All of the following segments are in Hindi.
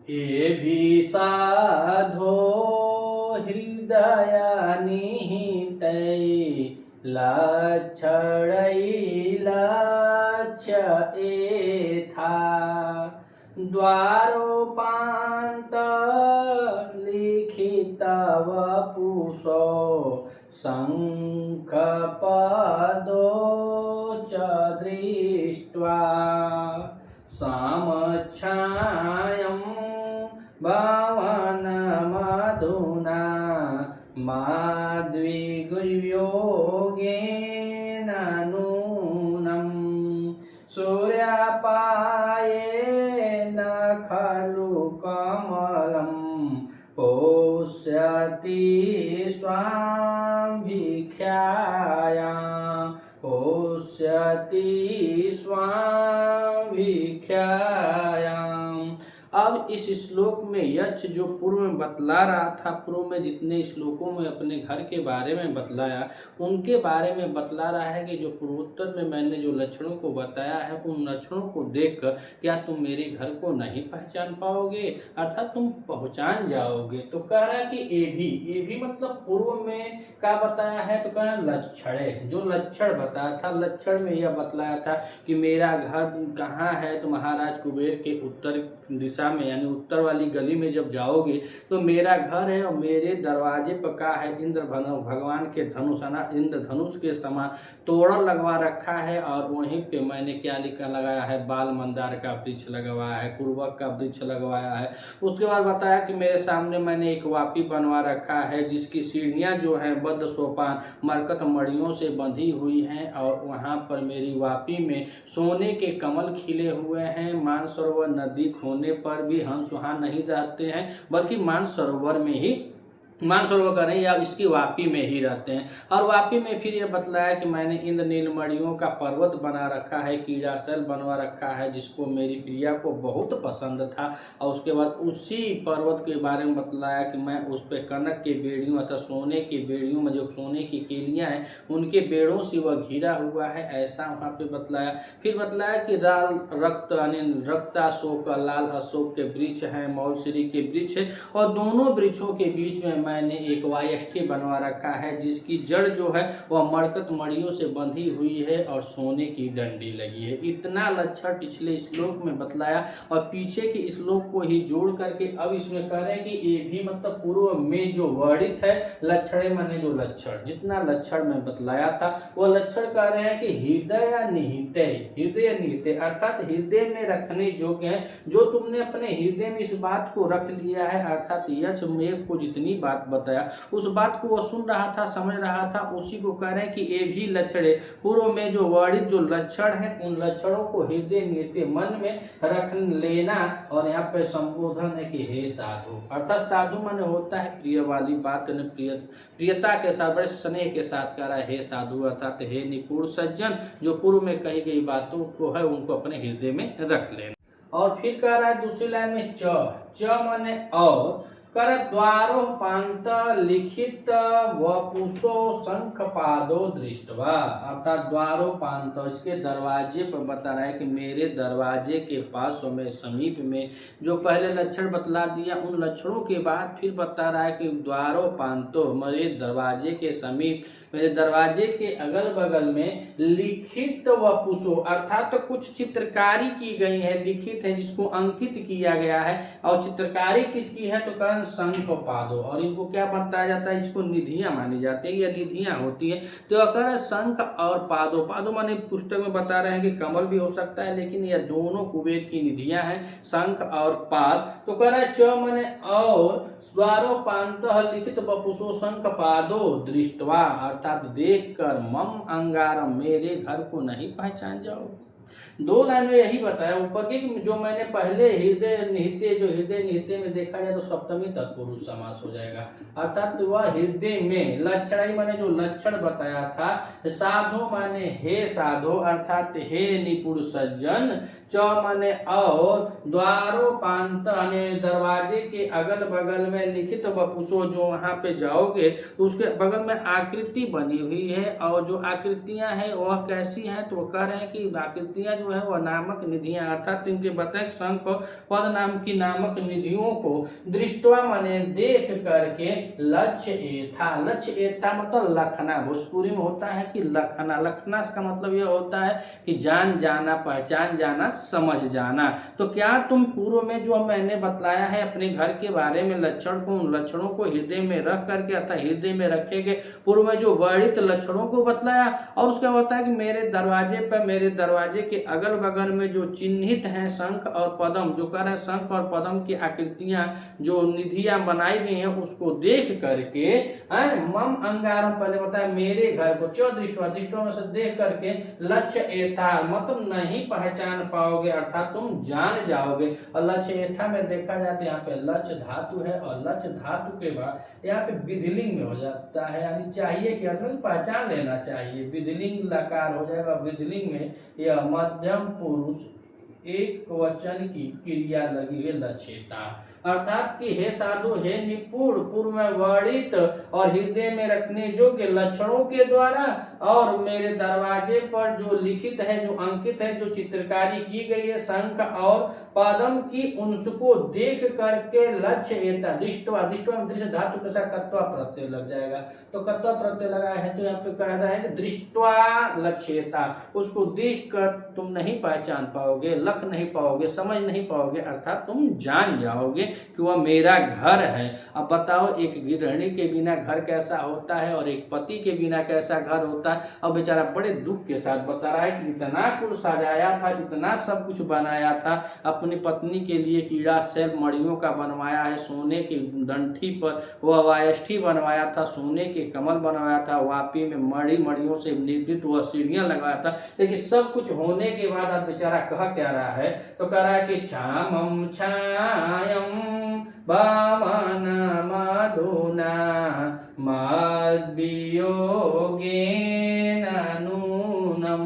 ये भी साधो हृदय निहितै लक्षणै लक्ष्य एथा द्वारोपान्त लिखित वपुषो शङ्खपदो च दृष्ट्वा समच्छायं भवनमधुना माद्वियोगेन नूनं सूर्यापायेन खलु कमलं पोष्यति स्वाभिख्याया पोष्यति स्वाभिख्यायाम्। अब इस श्लोक में यक्ष जो पूर्व में बतला रहा था, पूर्व में जितने श्लोकों में अपने घर के बारे में बतलाया उनके बारे में बतला रहा है कि जो पूर्वोत्तर में मैंने जो लक्षणों को बताया है उन लक्षणों को देखकर क्या तुम मेरे घर को नहीं पहचान पाओगे, अर्थात तुम पहचान जाओगे। तो कह रहा है कि ए भी मतलब पूर्व में क्या बताया है, तो कह रहा है लक्षण, जो लक्षण बताया था लक्षण में यह बतलाया था कि मेरा घर कहाँ है, तो महाराज कुबेर के उत्तर दिशा में यानी उत्तर वाली गली में जब जाओगे तो मेरा घर है और मेरे दरवाजे पर का है इंद्र भगवान के धनुष इंद्रधनुष के समान तोरण लगवा रखा है और वहीं पे मैंने क्या लिखा लगाया है, बाल मंदार का वृक्ष लगवाया है, कुर्बक का वृक्ष लगवाया है। उसके बाद बताया कि मेरे सामने मैंने एक वापी बनवा रखा है जिसकी सीढ़ियाँ जो हैं बद्ध सोपान मरकत मड़ियों से बंधी हुई हैं और वहाँ पर मेरी वापी में सोने के कमल खिले हुए हैं। मानसरोवर नदी होने पर भी हंस वहाँ नहीं रहते हैं बल्कि मानसरोवर में ही मानसरोवर करें या इसकी वापी में ही रहते हैं। और वापी में फिर ये बतलाया कि मैंने इंद्र नीलमणियों का पर्वत बना रखा है, कीड़ाशैल बनवा रखा है जिसको मेरी प्रिया को बहुत पसंद था। और उसके बाद उसी पर्वत के बारे में बतलाया कि मैं उस पर कनक के बेड़ियों अर्थात सोने के बेड़ियों में जो सोने की केलियाँ हैं उनके बेड़ों से वह घिरा हुआ है, ऐसा वहाँ पे बतलाया। फिर बतलाया कि रक्ताशोक लाल अशोक के वृक्ष हैं, मौलश्री के वृक्ष है और दोनों वृक्षों के बीच में मैंने एक वायष्ठी बनवा रखा है जिसकी जड़ जो है वह मरकत मड़ियों से बंधी हुई है और सोने की डंडी लगी है। इतना लक्षण पिछले श्लोक में बतलाया और पीछे के श्लोक को ही जोड़ करके अब इसमें कह रहे हैं कि ये भी मतलब पूर्व में जो वर्णित है लक्षण माने जो लक्षण जितना लक्षण में बतलाया था वो लक्षण कह रहे हैं कि हृदय निहित अर्थात हृदय में रखने योग्य है, जो तुमने अपने हृदय में इस बात को रख लिया है अर्थात यक्ष मेघ को जितनी बात बताया उस बात को वो सुन रहा था समझ रहा था, उसी को कह रहे हैं कि ये भी लक्षण है। पूर्व में जो वर्णित जो लक्षण है उन लक्षणों को हृदय निहित मन में रख लेना। और यहाँ पे संबोधन है कि हे साधु अर्थात साधु माने होता है प्रिय वाली बात, प्रियता के साथ बड़े स्नेह के साथ कह रहा है हे साधु अर्थात हे निपुण सज्जन, जो पूर्व में कही गई बातों को है उनको अपने हृदय में रख लेना। और फिर कह रहा है दूसरी लाइन में च माने और कर द्वारोपांत लिखित वपुषो शंख पादो दृष्टवा अर्थात द्वारोपांत इसके दरवाजे पर बता रहा है कि मेरे दरवाजे के पास में समीप में जो पहले लक्षण बतला दिया उन लक्षणों के बाद फिर बता रहा है कि द्वारोपांतो मेरे दरवाजे के समीप मेरे दरवाजे के अगल बगल में लिखित वपुषो अर्थात तो कुछ चित्रकारी की गई है, लिखित है जिसको अंकित किया गया है। और चित्रकारी किसकी है तो कारण शंख पादो, और इनको क्या बताया जाता है, इसको निधियां मानी जाती है, ये निधियां होती है। तो अगर शंख और पादो, पादो माने पुस्तक में बता रहे हैं कि कमल भी हो सकता है लेकिन यह दोनों कुबेर की निधियां हैं, शंख और पाद। तो कह रहा है च माने और द्वारोपांत लिखित वपुषो शंख पादो दृष्टवा अर्थात देखकर मम अंगारम मेरे घर को नहीं पहचान जाओ। दो लाइन में यही बताया ऊपर के कि जो मैंने पहले हृदय निहिते जो हृदय निहिते में देखा जाए तो सप्तमी तत्पुरुष समास हो जाएगा अर्थात वह हृदय में लक्षण माने जो लक्षण बताया था, साधो माने हे साधो अर्थात हे निपुण सज्जन, च माने और द्वारोपांत दरवाजे के अगल बगल में लिखित वपुषो जो वहां पे जाओगे तो उसके बगल में आकृति बनी हुई है और जो आकृतियां हैं वह कैसी हैं तो कह रहे हैं कि आकृति आकृतियां जो है वह नामक निधियां, अर्थात इनके बतख, शंख और पद नाम की नामक निधियों को दृष्टवा माने देख करके लक्ष्य एथा, लक्ष्य एथा मतलब लखना, भोजपुरी में होता है कि लखना, लखना का मतलब यह होता है कि जान जाना, पहचान जाना, समझ जाना। तो क्या तुम पूर्व में जो मैंने बतलाया है अपने घर के बारे में लक्षण को, उन लक्षणों को हृदय में रख करके अर्थात हृदय में रखेंगे, पूर्व में जो वर्णित लक्षणों को बतलाया, और उसके होता है कि मेरे दरवाजे पर, मेरे दरवाजे के अगल बगल में जो चिन्हित हैं शंख और पद्म, जो कह रहे हैं शंख और पद्म की आकृतियां जो निधियां बनाई गई हैं उसको देख करके मम अंगारम, पहले बताया मेरे घर को, चौदृष्टवा, दृष्टवा में से देख करके लक्ष्य एथा मतलब नहीं पहचान पाओगे, अर्थात तुम जान जाओगे। और लक्ष्य एथा में देखा जाए तो यहाँ पे लक्ष्य धातु है और लक्ष्य धातु के बाद यहाँ पे विधिलिंग में हो जाता है, यानी चाहिए कि अर्थ में पहचान लेना चाहिए, विधिलिंग लकार हो जाएगा। विधिलिंग में यह मध्यम पुरुष एक वचन की क्रिया लगी है लक्षेता, अर्थात कि हे साधु, हे निपुण, पूर्व में वर्णित और हृदय में रखने योग्य लक्षणों के द्वारा और मेरे दरवाजे पर जो लिखित है, जो अंकित है, जो चित्रकारी की गई है शंख और पद्म की, उनको देख करके लक्ष्य एता, दृष्टवा, दृष्टवा में दृश्य धातु के साथ कत्वा प्रत्यय लग जाएगा, तो कत्वा प्रत्यय लगा है तो यहाँ पे कह रहा है कि दृष्टवा लक्ष्यता, उसको देख कर तुम नहीं पहचान पाओगे, लख नहीं पाओगे, समझ नहीं पाओगे, अर्थात तुम जान जाओगे कि वह मेरा घर है। अब बताओ एक गृहिणी के बिना घर कैसा होता है और एक पति के बिना कैसा घर होता है। अब बेचारा बड़े दुख के साथ बता रहा है कि इतना कुछ सजाया था, इतना सब कुछ बनाया था, अपनी पत्नी के लिए कीड़ा सेल मड़ियों का बनवाया है, सोने की डंठी पर वह वायष्ठी बनवाया था, सोने के कमल बनवाया था, वापी में मड़ियों से निर्मित वह सीढ़ियां लगाया था, लेकिन सब कुछ होने के बाद अब बेचारा कह क्या रहा है, तो कह रहा है कि छामम छायम वामन मधुना मद्वियोगेन नूनम,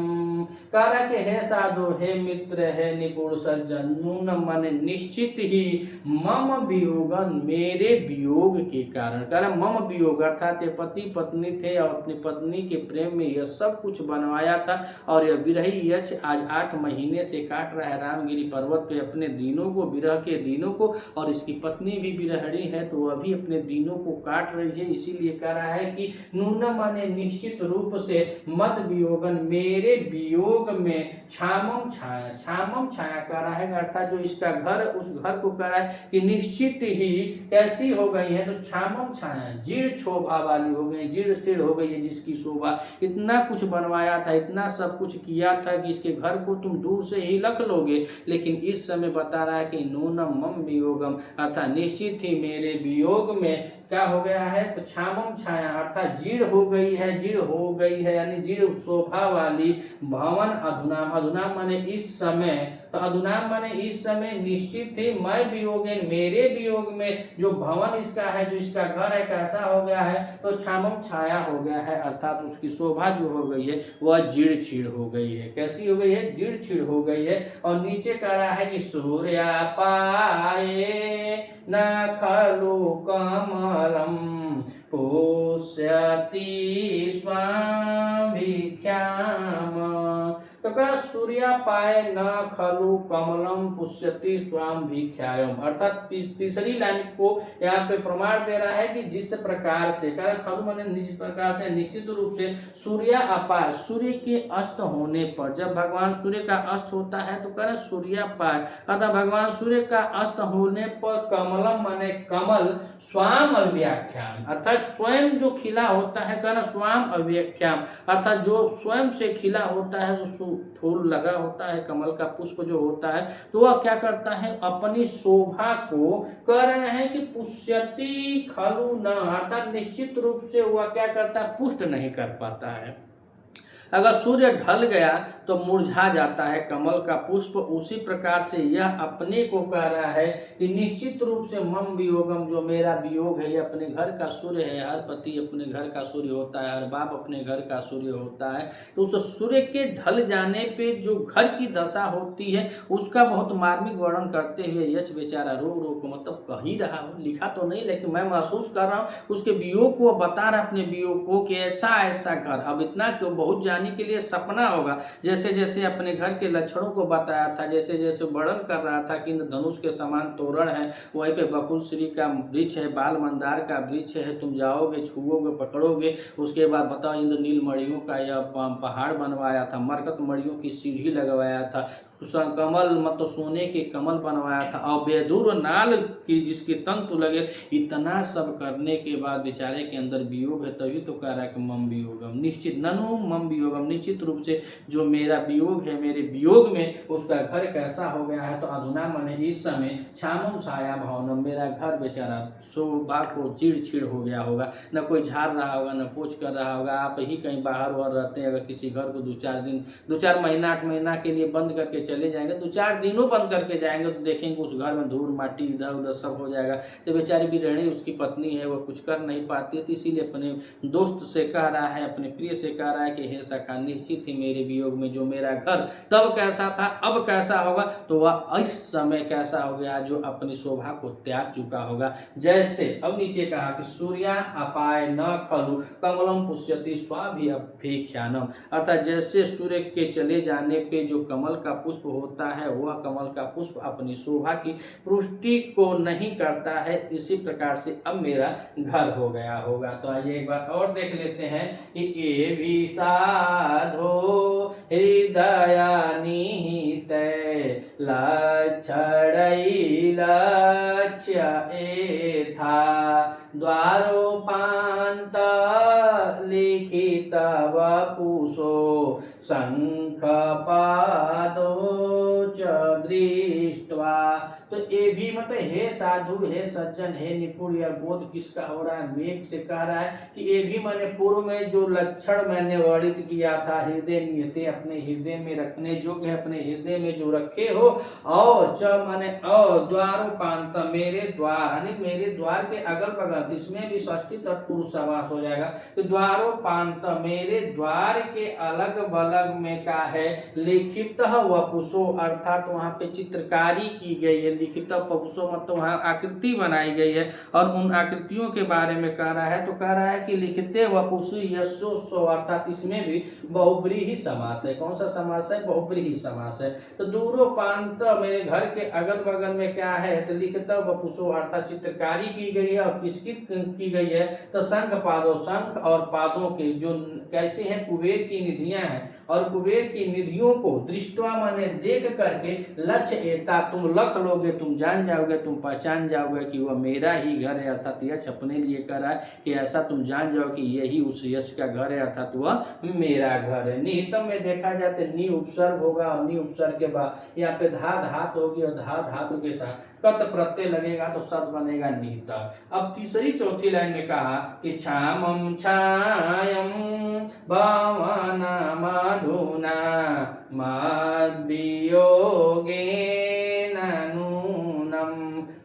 कह रहा कि हे साधु, हे मित्र, हे निपुण सज्जन, नूनम माने निश्चित ही, मम वियोगन मेरे वियोग के कारण, कह रहा मम वियोग अर्थात ये पति पत्नी थे और अपनी पत्नी के प्रेम में यह सब कुछ बनवाया था, और यह विरही यक्ष आज 8 महीने से काट रहा है रामगिरी पर्वत पे अपने दिनों को, विरह के दिनों को, और इसकी पत्नी भी विरहणी है तो वह भी अपने दिनों को काट रही है। इसीलिए कह रहा है कि नूनम माने निश्चित रूप से, मद वियोगन मेरे वियोग में, छामम छाया, छामम छाया कह रहा है अर्थात जो इसका घर, उस घर को कह रहा है कि निश्चित ही कैसी हो गई है, तो छामम छाया जीर्ण शोभा वाली हो गई, जीर्ण शीर्ण हो गई है जिसकी शोभा, इतना कुछ बनवाया था, इतना सब कुछ किया था कि इसके घर को तुम दूर से ही लख लोगे, लेकिन इस समय बता रहा है कि नूनम मम वियोगम अर्थात निश्चित ही मेरे वियोग में क्या हो गया है, तो छामम छाया अर्थात जीर्ण हो गई है, जीर्ण हो गई है यानी जीर्ण शोभा वाली भवन अधुनाम, अधुनाम माने इस समय, तो अधुनाम माने इस समय, निश्चित ही मैं वियोग मेरे वियोग में जो भवन इसका है, जो इसका घर है कैसा हो गया है, तो छामम छाया हो गया है, अर्थात उसकी शोभा जो हो गई है वह जीर्ण छीर्ण हो गई है। कैसी हो गई है, जीर्ण छीर्ण हो गई है। और नीचे कह रहा है कि सूर्या पाए न खलु कमलम पुष्यति स्वाभिख्याम, तो कहा सूर्या पाए न खलु कमलम पुष्यति स्वाम भिख्यायम, अर्थात तीसरी लाइन को यहाँ पे प्रमाण दे रहा है कि जिस प्रकार से कह खलु माने निश्चित प्रकार से, निश्चित रूप से सूर्य अपाय, सूर्य के अस्त होने पर, जब भगवान सूर्य का अस्त होता है तो कह सूर्यापाय अर्थात भगवान सूर्य का अस्त होने पर, कमलम माने कमल, स्वाम अव्याख्यान अर्थात स्वयं जो खिला होता है, कहना स्वाम अव्याख्यान अर्थात जो स्वयं से खिला होता है, जो फूल लगा होता है, कमल का पुष्प जो होता है, तो वह क्या करता है, अपनी शोभा को कह रहे हैं कि पुष्यति खलु न अर्थात निश्चित रूप से वह क्या करता है, पुष्ट नहीं कर पाता है। अगर सूर्य ढल गया तो मुरझा जाता है कमल का पुष्प, उसी प्रकार से यह अपने को कह रहा है कि निश्चित रूप से मम वियोगम, जो मेरा वियोग है, ये अपने घर का सूर्य है, हर पति अपने घर का सूर्य होता है, हर बाप अपने घर का सूर्य होता है, तो उस सूर्य के ढल जाने पे जो घर की दशा होती है उसका बहुत मार्मिक वर्णन करते हुए यश बेचारा रो रो को मतलब कह ही रहा हूँ, लिखा तो नहीं लेकिन मैं महसूस कर रहा हूँ उसके वियोग को, बता रहा अपने वियोग को कि ऐसा ऐसा घर। अब इतना क्यों, बहुत जानी रानी के लिए सपना होगा। जैसे जैसे अपने घर के लक्षणों को बताया था, जैसे जैसे वर्णन कर रहा था कि इंद्रधनुष के समान तोरण है, वहीं पे बकुल श्री का वृक्ष है, बाल मंदार का वृक्ष है, तुम जाओगे छुओगे पकड़ोगे। उसके बाद बताओ इंद्रनील मणियों का यह पहाड़ बनवाया था, मरकत मणियों की सीढ़ी लगवाया था, कमल मतलब सोने के कमल बनवाया था, और बेदूर नाल की जिसके तंतु लगे। इतना सब करने के बाद बेचारे के अंदर वियोग है, तभी तो कह रहा है कि मम वियोगम निश्चित ननु मम वियोगम, निश्चित रूप से जो मेरा वियोग है, मेरे वियोग में उसका घर कैसा हो गया है। तो अधुना मैंने इस समय छामम छाया भवनम, मेरा घर बेचारा शोभा को चिड़ हो गया होगा, न कोई झाड़ रहा होगा, न पोछ कर रहा होगा। आप ही कहीं बाहर वाहर रहते हैं, अगर किसी घर को 2-4 दिन 2-4 महीना 8 महीना के लिए बंद करके चले जाएंगे, 2-4 दिनों बंद करके जाएंगे, तो देखेंगे उस घर में धूल माटी इधर उधर सब हो जाएगा। तो बेचारी गृहिणी उसकी पत्नी है, वो कुछ कर नहीं पाती है, तो इसीलिए अपने दोस्त से कह रहा है, अपने प्रिय से कह रहा है कि हे सखा, निश्चित ही मेरे वियोग में जो मेरा घर तब कैसा था अब कैसा होगा, तो वह इस समय कैसा हो गया जो अपनी शोभा को त्याग चुका होगा। जैसे अब नीचे कहा कि सूर्या अपाय न खलु कमलम पुष्यति स्वाभिख्यानम, अर्थात जैसे सूर्य के चले जाने पे जो कमल का पुष्प होता है, वह कमल का पुष्प अपनी शोभा की पुष्टि को नहीं करता है, इसी प्रकार से अब मेरा घर हो गया होगा। तो आइए एक बार और देख लेते हैं कि ये भी साधो हृदय निहित लक्षण लक्ष्य था, द्वारोपांत लिखित वपुषो शंख पादो च दृष्ट्वा। तो ये भी मतलब हे साधु, हे सज्जन, हे निपुण, यह बोध किसका हो रहा है? मेघ से कह रहा है कि ये भी मैंने पूर्व में जो लक्षण मैंने वर्णित किया था, हृदय नियते, अपने हृदय में रखने योग्य है, अपने हृदय में जो रखे हो, और च माने और द्वारोपांत, मेरे द्वार यानी मेरे द्वार के अगल बगल, इसमें भी षष्ठी तत्पुरुष समास हो जाएगा। तो द्वारोपांत, मेरे द्वार के अलग बलग में का है, लिखित वपुषो, अर्थात वहां पे चित्रकारी की गई है। लिखित वपुषो मतलब वहां आकृति बनाई गई है, और उन आकृतियों के बारे में कह रहा है। तो कह रहा है कि लिखिते वपुषु यशो सो, अर्थात इसमें भी बहुब्रीहि समास है। कौन सा समास है? बहुब्रीहि समास है। तो दूरोपांत, मेरे घर के अगल बगल में क्या है? तो लिखित वपुषो, अर्थात चित्रकारी की गई है, और किसकी की गई है? तो शंख पादों, शंख और पादों के जो कैसे हैं? कुबेर की निधियां हैं, और कुबेर की निधियों को दृष्टवा माने देख करके, लक्ष्य एता, तुम लख लोगे, तुम जान जाओगे, तुम पहचान जाओगे कि वह मेरा ही घर है। अर्थात यक्ष अपने लिए कर रहा है कि ऐसा तुम जान जाओ कि यही उस यक्ष का घर है, अर्थात वह मेरा घर है। निहितम में देखा जाए तो नी उपसर्ग होगा, और नी उपसर्ग के बाद यहाँ पे धा धातु होगी, और धा धातु के साथ कत प्रत्यय लगेगा तो शब्द बनेगा निहित। अब तीसरी चौथी लाइन में कहा कि छामम छायम भवन मधुना मद वियोगेन नूनम,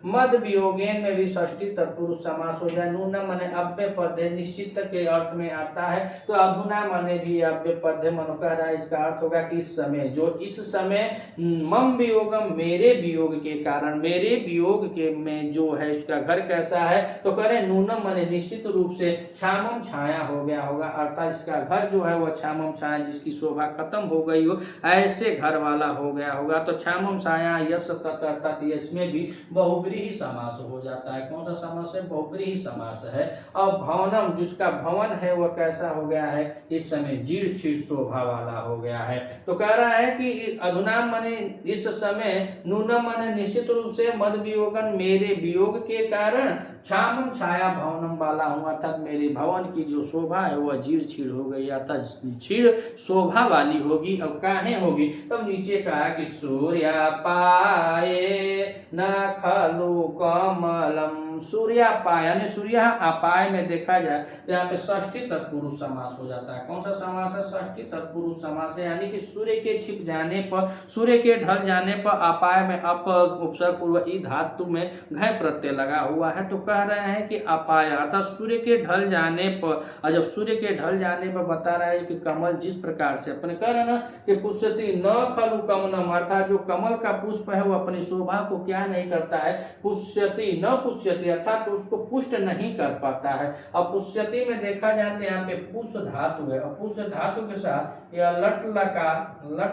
मद वियोगेन में भी षष्ठी तत्पुरुष समास हो जाए। नूनम माने अव्यय पद है, निश्चित के अर्थ में आता है। तो अधुना माने भी अव्यय पद है, मनो कह रहा है, इसका अर्थ होगा कि इस समय, जो इस समय मम वियोगम, मेरे वियोग के कारण, मेरे वियोग के में जो है इसका घर कैसा है? तो करें नूनम माने निश्चित रूप से छामम छाया हो गया होगा, अर्थात इसका घर जो है वह छामम छाया, जिसकी शोभा खत्म हो गई हो, ऐसे घर वाला हो गया होगा। तो छामम छाया यश तत्, अर्थात इसमें भी बहुब्रीहि समास हो जाता है। कौन सा समास है? बहुब्रीहि समास है। और भवनम, जिसका भवन है वह कैसा हो गया है? इस समय जीर्ण क्षीण शोभा वाला हो गया है। तो कह रहा है कि अधुना माने इस समय, नूनम माने निश्चित रूप से, मद वियोगन, मेरे वियोग के कारण, छामम छाया भवनम वाला हूँ, अर्थात मेरे भवन की जो शोभा है वह जीर्ण क्षीण हो गई, अर्थात क्षीण शोभा वाली होगी। अब काहे होगी? तब नीचे कहा कि सूर्य पाए न खलु कमलम, सूर्यापाय यानी सूर्य अपाय में देखा जाए तो यहाँ पे षष्ठी तत्पुरुष समास हो जाता है। कौन सा समास है? षष्ठी तत्पुरुष समास है, यानी कि सूर्य के छिप जाने पर, सूर्य के ढल जाने पर, अपाय में अप उपसर्ग पूर्व ई धातु में घय प्रत्यय लगा हुआ है। तो कह रहे हैं कि अपाय अर्थात सूर्य के ढल जाने पर, और जब सूर्य के ढल जाने पर बता रहा है कि कमल जिस प्रकार से अपने कह रहे ना कि पुष्यति न खलु कमलम, अर्थात जो कमल का पुष्प है वो अपनी शोभा को क्या नहीं नहीं करता है, पुष्यति न पुष्यति अर्थात तो उसको पुष्ट नहीं कर पाता है। अब पुष्यति में देखा जाए तो यहाँ पे पुष धातु है और पुष धातु के साथ यह लट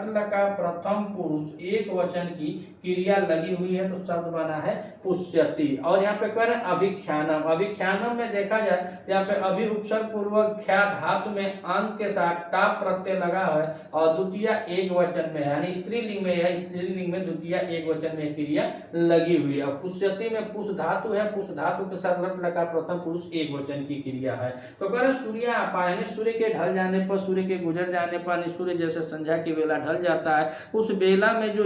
लकार प्रथम पुरुष एक वचन की क्रिया लगी हुई है तो शब्द बना है पुष्यति। और यहाँ पे कह रहे हैं अभिख्यानम, अभिख्यानम में देखा जाए तो यहाँ पे अभि उपसर्ग पूर्वक ख्या धातु में अंत के साथ टाप प्रत्यय लगा है और द्वितीय एक वचन में है, यानी स्त्रीलिंग में है, स्त्रीलिंग में द्वितीय एक वचन में क्रिया लगी हुई है। और पुष्यति में पुष धातु है, पुष धातु के साथ लट लकार प्रथम पुरुष एक वचन की क्रिया है। तो कह रहे सूर्य अपाय, यानी सूर्य के ढल जाने पर, सूर्य के गुजर जाने पर, सूर्य जैसे संध्या की बेला ढल जाता है, उस बेला में जो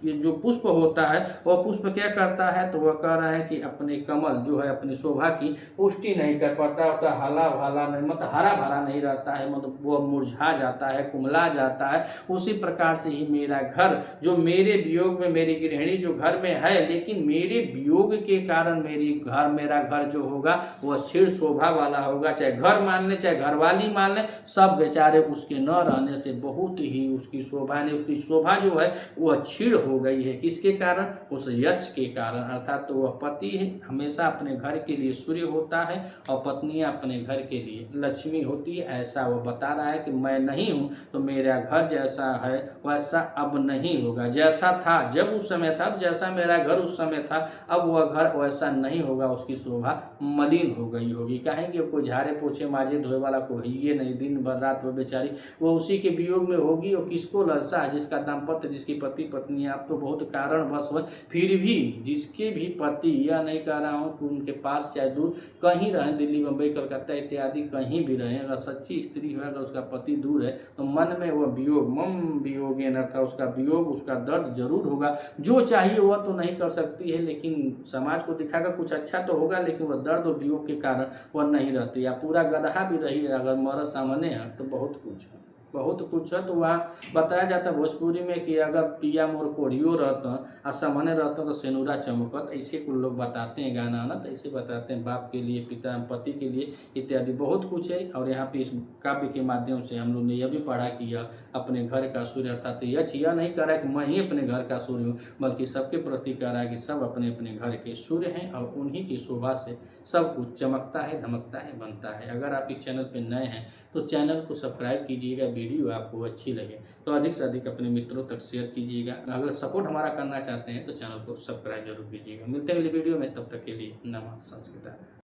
जो पुष्प होता है वह पुष्प क्या करता है, तो वह कह रहा है कि अपने कमल जो है अपनी शोभा की पुष्टि नहीं कर पाता, होता हला भला नहीं, मतलब हरा भरा नहीं रहता है, मतलब वह मुरझा जाता है, कुमला जाता है। उसी प्रकार से ही मेरा घर जो मेरे वियोग में, मेरी गृहिणी जो घर में है लेकिन मेरे वियोग के कारण मेरा घर जो होगा वह क्षीण शोभा वाला होगा, चाहे घर मान ले चाहे घरवाली मान ले, सब बेचारे उसके न रहने से बहुत ही उसकी शोभा जो है वह क्षीण हो गई है। किसके कारण? उस यक्ष के कारण। अर्थात तो वह पति है, हमेशा अपने घर के लिए सूर्य होता है और पत्नियां अपने घर के लिए लक्ष्मी होती है, ऐसा वह बता रहा है कि मैं नहीं हूं तो मेरा घर जैसा है वैसा अब नहीं होगा, जैसा था जब उस समय था, जैसा मेरा घर उस समय था अब वह घर वैसा नहीं होगा, उसकी शोभा मलिन हो गई होगी। कहेंगे कोई झाड़े पोछे माजे धोए वाला कोई ये नहीं, दिन भर रात वो बेचारी वो उसी के वियोग में होगी। और किसको ललसा है? जिसका दाम्पत्य, जिसकी पति पत्नी आप तो बहुत कारणवश हो, फिर भी जिसके भी पति, यह नहीं कह रहा हूँ कि उनके पास चाहे दूर कहीं रहें, दिल्ली मुंबई कलकत्ता इत्यादि कहीं भी रहें, अगर सच्ची स्त्री है, अगर उसका पति दूर है तो मन में वह वियोग, मम वियोगेन, अर्थात उसका वियोग, उसका दर्द जरूर होगा। जो चाहिए वह तो नहीं कर सकती है, लेकिन समाज को दिखाकर कुछ अच्छा तो होगा, लेकिन वह दर्द और वियोग के कारण वह नहीं रहती। या पूरा गदहा भी रही अगर मर्द सामने है तो बहुत कुछ है। तो वहाँ बताया जाता है भोजपुरी में कि अगर पिया मोर कोढ़ियो रहता और सामने रहता तो सेनुरा चमकत, ऐसे कुछ लोग बताते हैं गाना ना, तो ऐसे बताते हैं बाप के लिए, पिता पति के लिए इत्यादि बहुत कुछ है। और यहाँ पे इस काव्य के माध्यम से हम लोग ने यह भी पढ़ा कि यह अपने घर का सूर्य, अर्थात यह नहीं कह रहा है कि मैं ही अपने घर का सूर्य हूँ, बल्कि सबके प्रति कह रहा है कि सब अपने अपने घर के सूर्य हैं और उन्हीं की शोभा से सब कुछ चमकता है, धमकता है, बनता है। अगर आप इस चैनल पर नए हैं तो चैनल को सब्सक्राइब कीजिएगा, वीडियो आपको अच्छी लगे तो अधिक से अधिक अपने मित्रों तक शेयर कीजिएगा। अगर सपोर्ट हमारा करना चाहते हैं तो चैनल को सब्सक्राइब जरूर कीजिएगा। मिलते हैं अगली वीडियो में, तब तक के लिए नमः संस्कृत।